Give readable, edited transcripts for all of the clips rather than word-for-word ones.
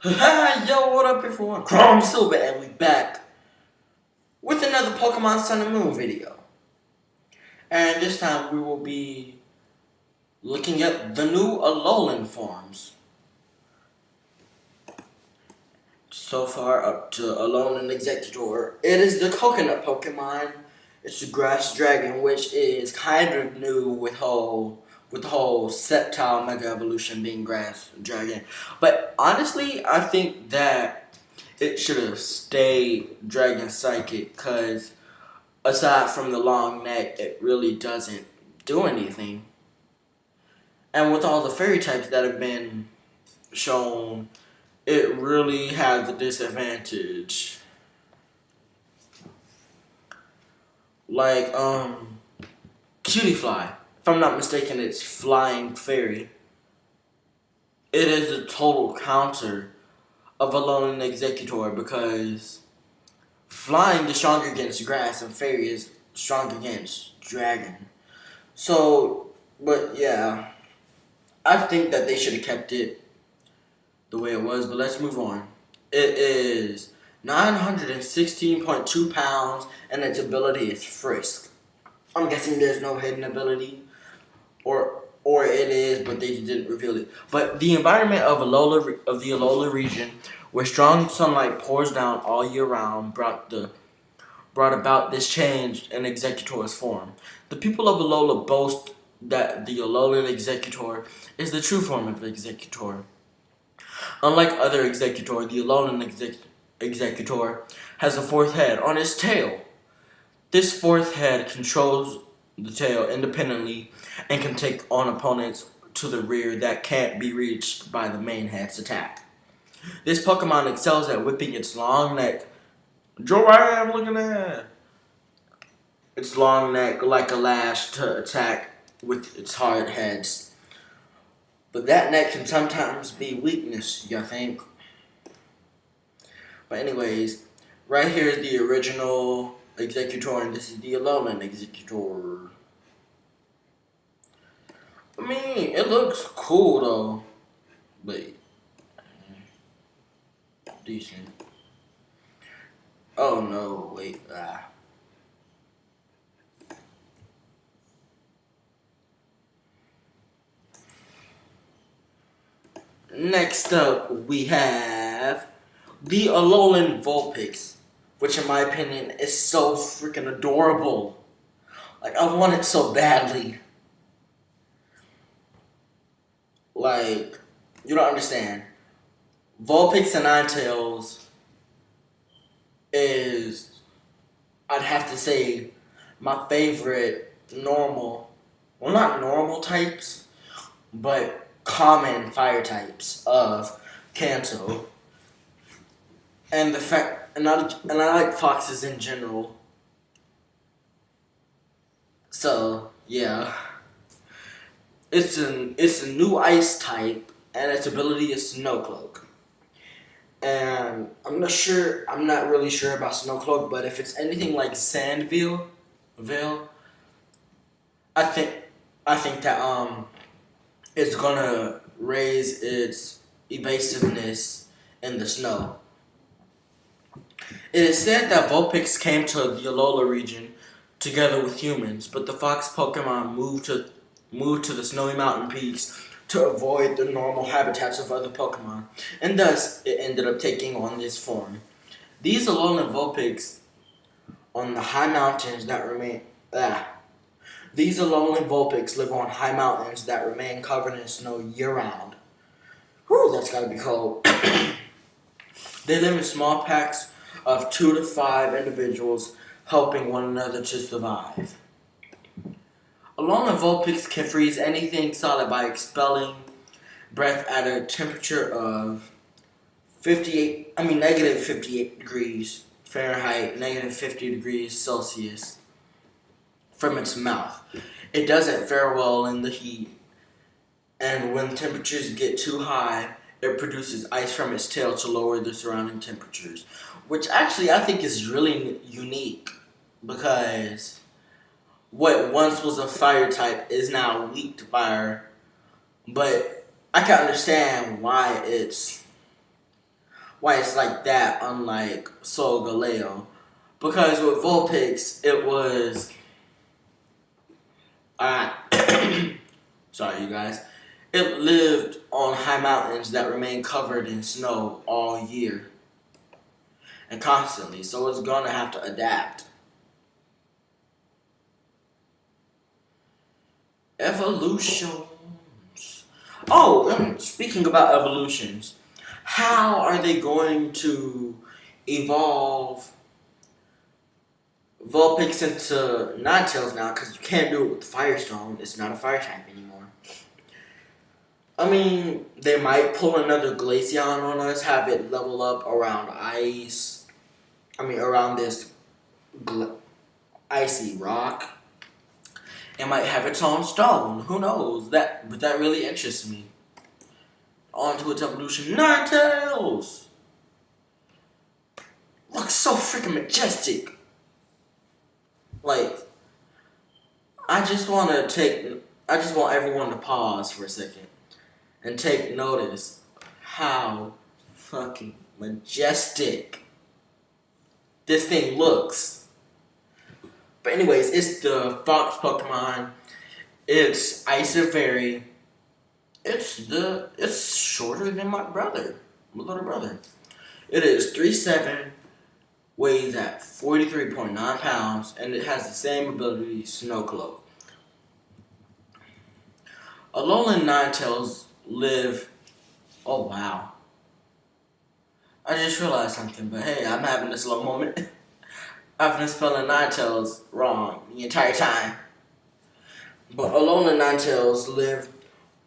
Yo, what up everyone? Chrome Silver and we back with another Pokemon Sun and Moon video. And this time we will be looking at the new Alolan forms. So far up to Alolan Executor. It is the coconut Pokemon. It's the grass dragon, which is kind of new with the whole Sceptile Mega Evolution being grass dragon. But honestly, I think that it should have stayed Dragon Psychic, because aside from the long neck, it really doesn't do anything. And with all the fairy types that have been shown, it really has a disadvantage. Like, Cutie Fly. If I'm not mistaken, it's Flying Fairy. It is a total counter of Alolan Executor, because flying is strong against grass and fairy is strong against dragon. So, but yeah, I think that they should have kept it the way it was, but let's move on. It is 916.2 pounds and its ability is Frisk. I'm guessing there's no hidden ability, or it is, but they didn't reveal it. But the environment of the Alola region, where strong sunlight pours down all year round, brought about this change in Executor's form. The people of Alola boast that the Alolan Executor is the true form of Executor. Unlike other Executor, the Alolan Executor has a fourth head on its tail. This fourth head controls the tail independently and can take on opponents to the rear that can't be reached by the main head's attack. This Pokemon excels at whipping its long neck. Joe, I am looking at its long neck like a lash to attack with its hard heads. But that neck can sometimes be weakness, you think? But anyways, right here is the original Executor, and this is the Alolan Executor. I mean, it looks cool though, but decent. Oh no, wait, Next up, we have the Alolan Vulpix, which in my opinion is so freaking adorable. Like, I want it so badly. Like, you don't understand. Vulpix and Ninetales is, I'd have to say, my favorite normal, well, not normal types, but common fire types of Kanto. And the fact, and I like foxes in general. So yeah, it's a new ice type, and its ability is Snow Cloak. And I'm not really sure about Snow Cloak, but if it's anything like Veil, I think that it's gonna raise its evasiveness in the snow. It is said that Vulpix came to the Alola region together with humans, but the fox Pokemon moved to the snowy mountain peaks to avoid the normal habitats of other Pokemon, and thus it ended up taking on this form. These Alolan Vulpix on the high mountains that remain These Alolan Vulpix live on high mountains that remain covered in snow year-round. Whew, that's gotta be cold. They live in small packs of 2 to 5 individuals, helping one another to survive. Alolan Vulpix can freeze anything solid by expelling breath at a temperature of negative 58 degrees Fahrenheit, negative 50 degrees Celsius from its mouth. It doesn't fare well in the heat, and when temperatures get too high, it produces ice from its tail to lower the surrounding temperatures, which actually I think is really unique, because what once was a fire type is now weak to fire, but I can understand why it's why it's like that, unlike Solgaleo. Because with Vulpix, it was uh, sorry you guys. It lived on high mountains that remain covered in snow all year and constantly, so it's gonna have to adapt. Evolutions. Oh, speaking about evolutions, how are they going to evolve Vulpix into Ninetales now? Because you can't do it with Firestone. It's not a fire type anymore. I mean, they might pull another Glaceon on us, have it level up around ice. Around this icy rock. It might have its own stone. Who knows? But that really interests me. On to its evolution. Ninetales! Looks so freaking majestic. Like, I just want everyone to pause for a second and take notice how fucking majestic this thing looks. But anyways, it's the Fox Pokemon. It's Isovery. It's shorter than my little brother. It is 3'7", weighs at 43.9 pounds, and it has the same ability Snow Cloak. Alolan Ninetales live. Oh wow! I just realized something, but hey, I'm having a slow moment. I've been spelling Ninetales wrong the entire time. But Alolan Ninetales live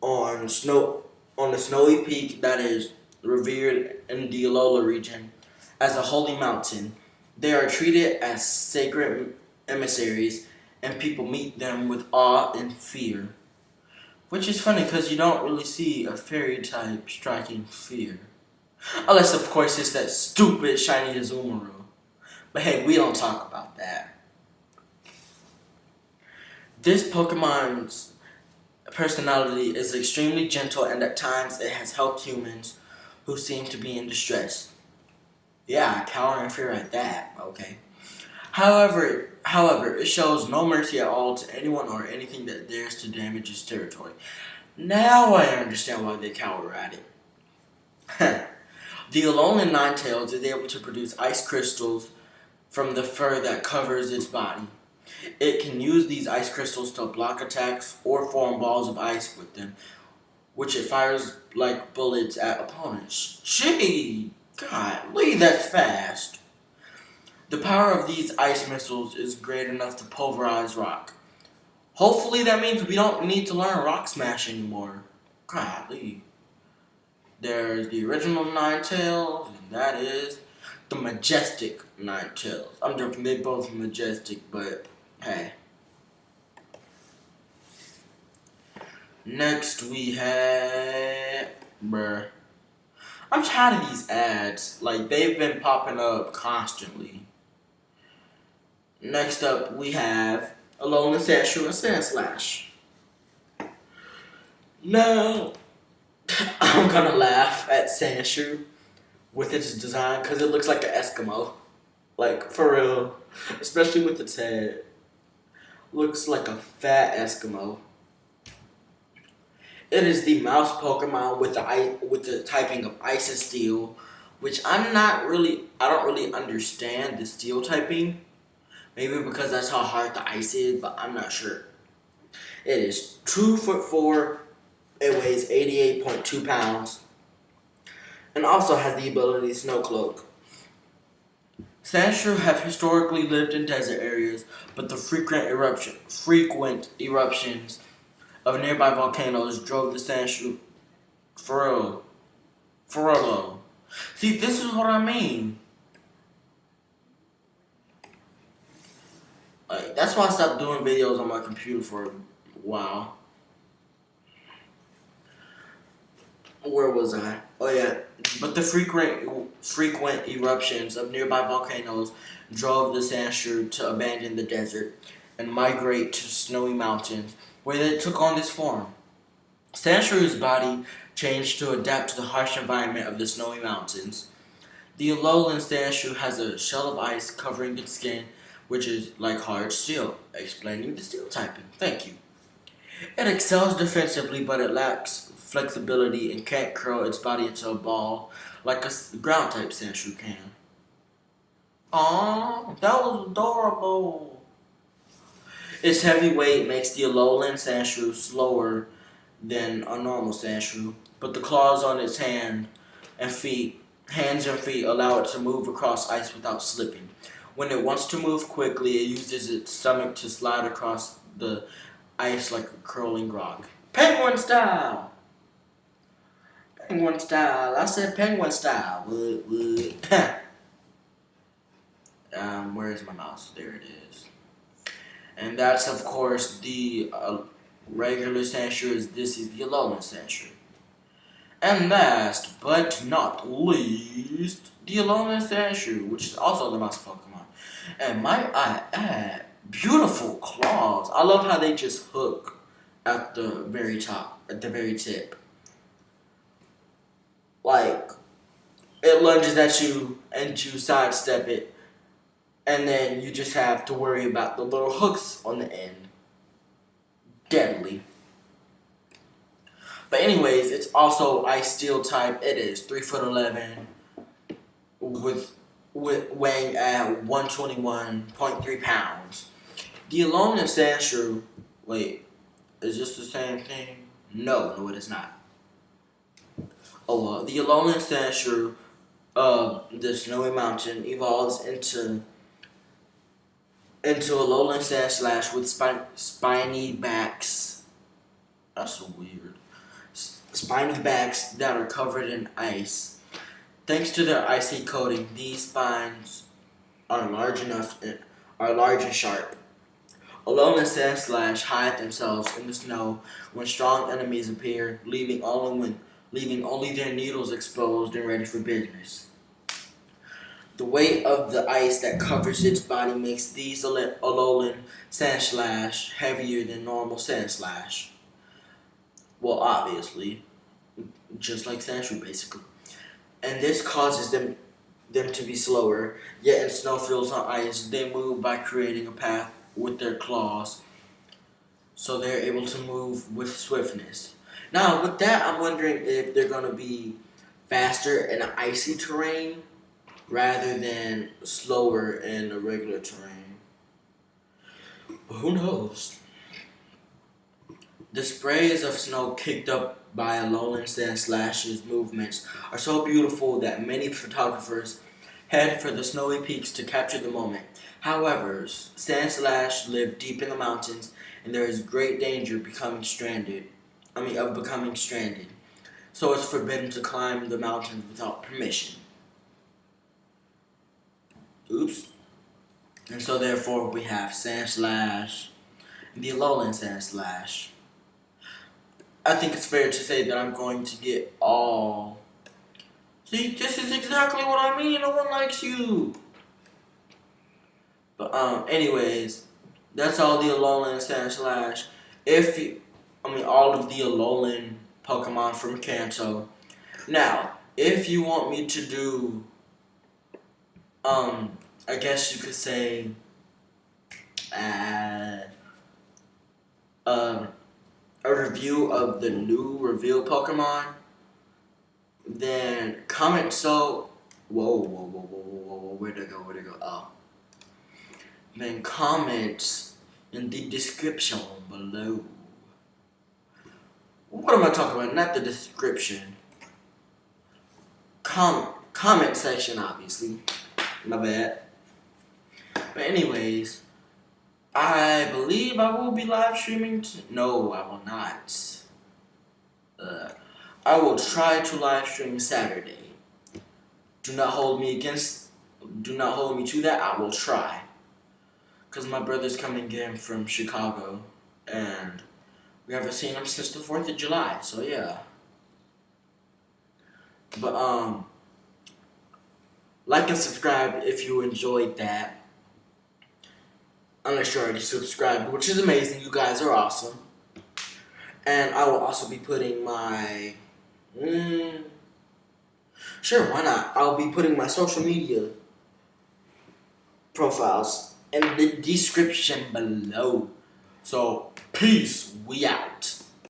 on the snowy peak that is revered in the Alola region as a holy mountain. They are treated as sacred emissaries, and people meet them with awe and fear. Which is funny because you don't really see a fairy type striking fear. Unless, of course, it's that stupid shiny Azumarill. But hey, we don't talk about that. This Pokemon's personality is extremely gentle, and at times it has helped humans who seem to be in distress. Yeah, cower and fear at that, okay. However, it shows no mercy at all to anyone or anything that dares to damage its territory. Now I understand why they cower at it. The Alolan Ninetales is able to produce ice crystals from the fur that covers its body. It can use these ice crystals to block attacks or form balls of ice with them, which it fires like bullets at opponents. Gee, golly, that's fast. The power of these ice missiles is great enough to pulverize rock. Hopefully that means we don't need to learn Rock Smash anymore. Golly. There's the original Ninetales, and that is the majestic Ninetales. I'm joking, they're both majestic, but hey. Next we have... I'm tired of these ads. Like, they've been popping up constantly. Next up we have Alolan Sandshrew and Sandslash. Now, I'm gonna laugh at Sandshrew with its design because it looks like an Eskimo. Like, for real. Especially with its head. Looks like a fat Eskimo. It is the mouse Pokemon with the typing of Ice and Steel, which I don't really understand the Steel typing. Maybe because that's how hard the ice is, but I'm not sure. It is 2'4". It weighs 88.2 pounds. And also has the ability Snow Cloak. Sandshrew have historically lived in desert areas, but the frequent eruptions of nearby volcanoes drove the Sandshrew for real. See, this is what I mean. Like, that's why I stopped doing videos on my computer for a while. Where was I? Oh yeah. But the frequent eruptions of nearby volcanoes drove the Sandshrew to abandon the desert and migrate to snowy mountains, where they took on this form. Sandshrew's body changed to adapt to the harsh environment of the snowy mountains. The Alolan sand shoe has a shell of ice covering its skin, which is like hard steel, explaining the steel typing. Thank you. It excels defensively, but it lacks flexibility and can't curl its body into a ball like a ground type sand shoe can. Aww, that was adorable. Its heavy weight makes the Alolan Sandshrew slower than a normal Sandshrew, but the claws on its hands and feet allow it to move across ice without slipping. When it wants to move quickly, it uses its stomach to slide across the ice like a curling rock. Penguin style! Penguin style. I said penguin style. Would. Where's my mouse? There it is. And that's, of course, the regular Sandshrew. This is the Alolan Sandshrew. And last but not least, the Alolan Sandshrew, which is also the mouse Pokemon. And might I add, beautiful claws. I love how they just hook at the very top, at the very tip. Like, it lunges at you and you sidestep it. And then you just have to worry about the little hooks on the end. Deadly. But anyways, it's also ice steel type. It is 3'11", with weighing at 121.3 pounds. The Alolan Sandshrew, wait, is this the same thing? No, it is not. Oh well, the Alolan Sandshrew of the Snowy Mountain evolves into Alolan Sandslash with spiny backs. That's so weird. Spiny backs that are covered in ice. Thanks to their icy coating, these spines are large and sharp. Alolan Sandslash hide themselves in the snow when strong enemies appear, leaving only their needles exposed and ready for business. The weight of the ice that covers its body makes these Alolan Sandslash heavier than normal Sandslash. Well, obviously, just like Sandshrew, basically. And this causes them to be slower, yet in snowfields on ice, they move by creating a path with their claws, so they're able to move with swiftness. Now, with that, I'm wondering if they're going to be faster in an icy terrain rather than slower in a regular terrain. But who knows? The sprays of snow kicked up by Alolan Sandslash's movements are so beautiful that many photographers head for the snowy peaks to capture the moment. However, Sandslash live deep in the mountains, and there is great danger of becoming stranded. So it's forbidden to climb the mountains without permission. Oops. And so therefore we have Sandslash, the Alolan Sandslash. I think it's fair to say that I'm going to get all... See, this is exactly what I mean. No one likes you. But anyways, that's all the Alolan Sandslash. All of the Alolan Pokemon from Kanto. Now, if you want me to do, I guess you could say, a review of the new reveal Pokemon, then comment where'd it go? Oh. Then comment in the description below. What am I talking about? Not the description. Comment section, obviously. My bad. But anyways, I believe I will be live streaming. No, I will not. I will try to live stream Saturday. Do not hold me to that. I will try. Because my brother's coming in from Chicago, and we haven't seen him since the 4th of July, so yeah. But, like and subscribe if you enjoyed that. Unless you already subscribed, which is amazing. You guys are awesome. And I will also be putting my... Sure, why not? I'll be putting my social media profiles in the description below. So, peace. We out.